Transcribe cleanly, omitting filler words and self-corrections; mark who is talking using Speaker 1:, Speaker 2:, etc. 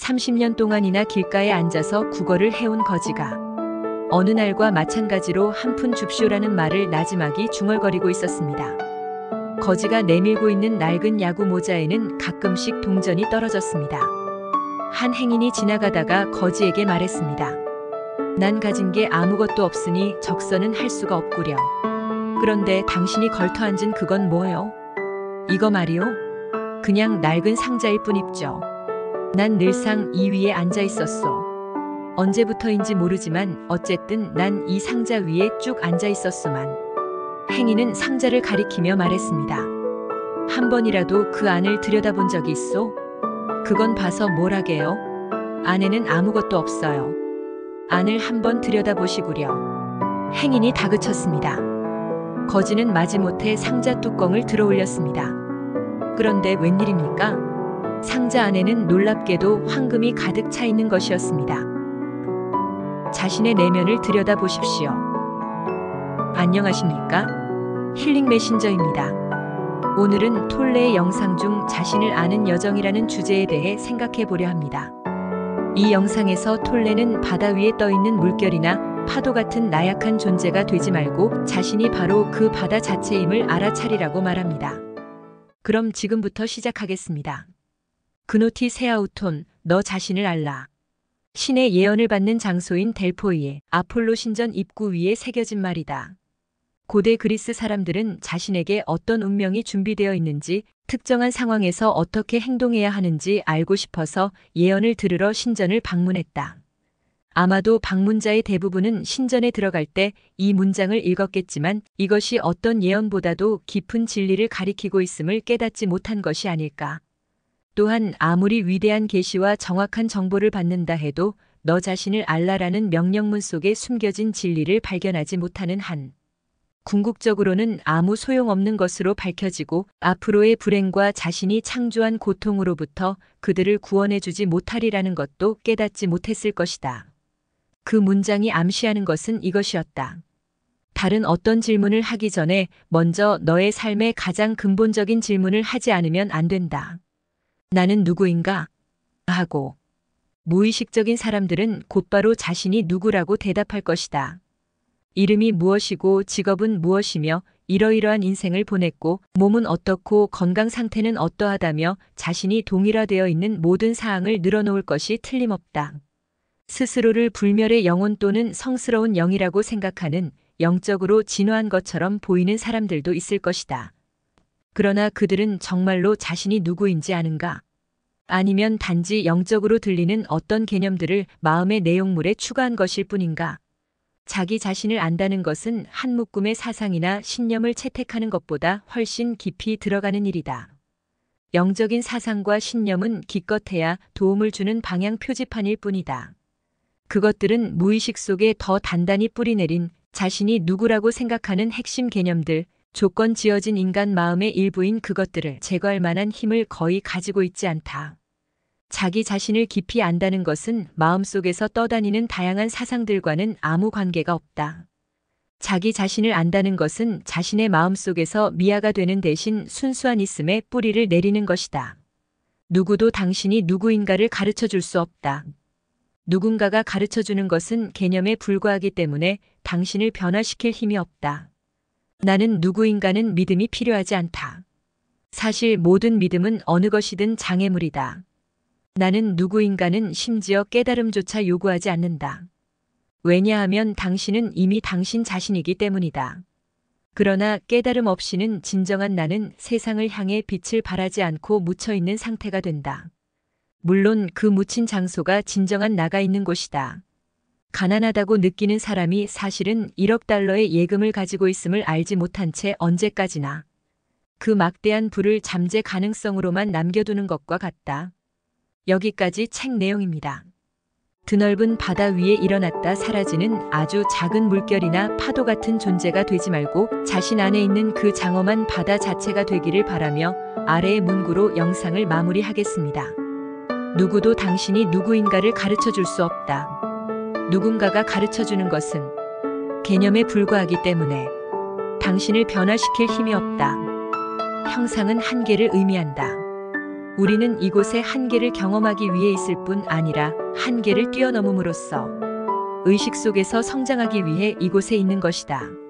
Speaker 1: 30년 동안이나 길가에 앉아서 국어를 해온 거지가 어느 날과 마찬가지로 한 푼 줍쇼라는 말을 나지막이 중얼거리고 있었습니다. 거지가 내밀고 있는 낡은 야구 모자에는 가끔씩 동전이 떨어졌습니다. 한 행인이 지나가다가 거지에게 말했습니다. 난 가진 게 아무것도 없으니 적선은 할 수가 없구려. 그런데 당신이 걸터앉은 그건 뭐요? 이거 말이요? 그냥 낡은 상자일 뿐입죠. 난 늘상 이 위에 앉아 있었소. 언제부터인지 모르지만 어쨌든 난 이 상자 위에 쭉 앉아 있었소만. 행인은 상자를 가리키며 말했습니다. 한 번이라도 그 안을 들여다본 적이 있소? 그건 봐서 뭘 하게요? 안에는 아무것도 없어요. 안을 한번 들여다보시구려. 행인이 다그쳤습니다. 거지는 마지못해 상자 뚜껑을 들어 올렸습니다. 그런데 웬일입니까? 상자 안에는 놀랍게도 황금이 가득 차 있는 것이었습니다. 자신의 내면을 들여다보십시오. 안녕하십니까? 힐링 메신저입니다. 오늘은 톨레의 영상 중 자신을 아는 여정이라는 주제에 대해 생각해 보려 합니다. 이 영상에서 톨레는 바다 위에 떠 있는 물결이나 파도 같은 나약한 존재가 되지 말고 자신이 바로 그 바다 자체임을 알아차리라고 말합니다. 그럼 지금부터 시작하겠습니다. 그노티 세아우톤, 너 자신을 알라. 신의 예언을 받는 장소인 델포이의 아폴로 신전 입구 위에 새겨진 말이다. 고대 그리스 사람들은 자신에게 어떤 운명이 준비되어 있는지, 특정한 상황에서 어떻게 행동해야 하는지 알고 싶어서 예언을 들으러 신전을 방문했다. 아마도 방문자의 대부분은 신전에 들어갈 때 이 문장을 읽었겠지만 이것이 어떤 예언보다도 깊은 진리를 가리키고 있음을 깨닫지 못한 것이 아닐까. 또한 아무리 위대한 계시와 정확한 정보를 받는다 해도 너 자신을 알라라는 명령문 속에 숨겨진 진리를 발견하지 못하는 한 궁극적으로는 아무 소용없는 것으로 밝혀지고 앞으로의 불행과 자신이 창조한 고통으로부터 그들을 구원해주지 못하리라는 것도 깨닫지 못했을 것이다. 그 문장이 암시하는 것은 이것이었다. 다른 어떤 질문을 하기 전에 먼저 너의 삶의 가장 근본적인 질문을 하지 않으면 안 된다. 나는 누구인가? 하고 무의식적인 사람들은 곧바로 자신이 누구라고 대답할 것이다. 이름이 무엇이고 직업은 무엇이며 이러이러한 인생을 보냈고 몸은 어떻고 건강 상태는 어떠하다며 자신이 동일화되어 있는 모든 사항을 늘어놓을 것이 틀림없다. 스스로를 불멸의 영혼 또는 성스러운 영이라고 생각하는 영적으로 진화한 것처럼 보이는 사람들도 있을 것이다. 그러나 그들은 정말로 자신이 누구인지 아는가? 아니면 단지 영적으로 들리는 어떤 개념들을 마음의 내용물에 추가한 것일 뿐인가? 자기 자신을 안다는 것은 한 묶음의 사상이나 신념을 채택하는 것보다 훨씬 깊이 들어가는 일이다. 영적인 사상과 신념은 기껏해야 도움을 주는 방향 표지판일 뿐이다. 그것들은 무의식 속에 더 단단히 뿌리내린 자신이 누구라고 생각하는 핵심 개념들, 조건 지어진 인간 마음의 일부인 그것들을 제거할 만한 힘을 거의 가지고 있지 않다. 자기 자신을 깊이 안다는 것은 마음속에서 떠다니는 다양한 사상들과는 아무 관계가 없다. 자기 자신을 안다는 것은 자신의 마음속에서 미아가 되는 대신 순수한 있음에 뿌리를 내리는 것이다. 누구도 당신이 누구인가를 가르쳐 줄 수 없다. 누군가가 가르쳐 주는 것은 개념에 불과하기 때문에 당신을 변화시킬 힘이 없다. 나는 누구인가는 믿음이 필요하지 않다. 사실 모든 믿음은 어느 것이든 장애물이다. 나는 누구인가는 심지어 깨달음조차 요구하지 않는다. 왜냐하면 당신은 이미 당신 자신이기 때문이다. 그러나 깨달음 없이는 진정한 나는 세상을 향해 빛을 발하지 않고 묻혀있는 상태가 된다. 물론 그 묻힌 장소가 진정한 나가 있는 곳이다. 가난하다고 느끼는 사람이 사실은 1억 달러의 예금을 가지고 있음을 알지 못한 채 언제까지나 그 막대한 부를 잠재 가능성으로만 남겨두는 것과 같다. 여기까지 책 내용입니다. 드넓은 바다 위에 일어났다 사라지는 아주 작은 물결이나 파도 같은 존재가 되지 말고 자신 안에 있는 그 장엄한 바다 자체가 되기를 바라며 아래의 문구로 영상을 마무리하겠습니다. 누구도 당신이 누구인가를 가르쳐 줄 수 없다. 누군가가 가르쳐 주는 것은 개념에 불과하기 때문에 당신을 변화시킬 힘이 없다. 형상은 한계를 의미한다. 우리는 이곳의 한계를 경험하기 위해 있을 뿐 아니라 한계를 뛰어넘음으로써 의식 속에서 성장하기 위해 이곳에 있는 것이다.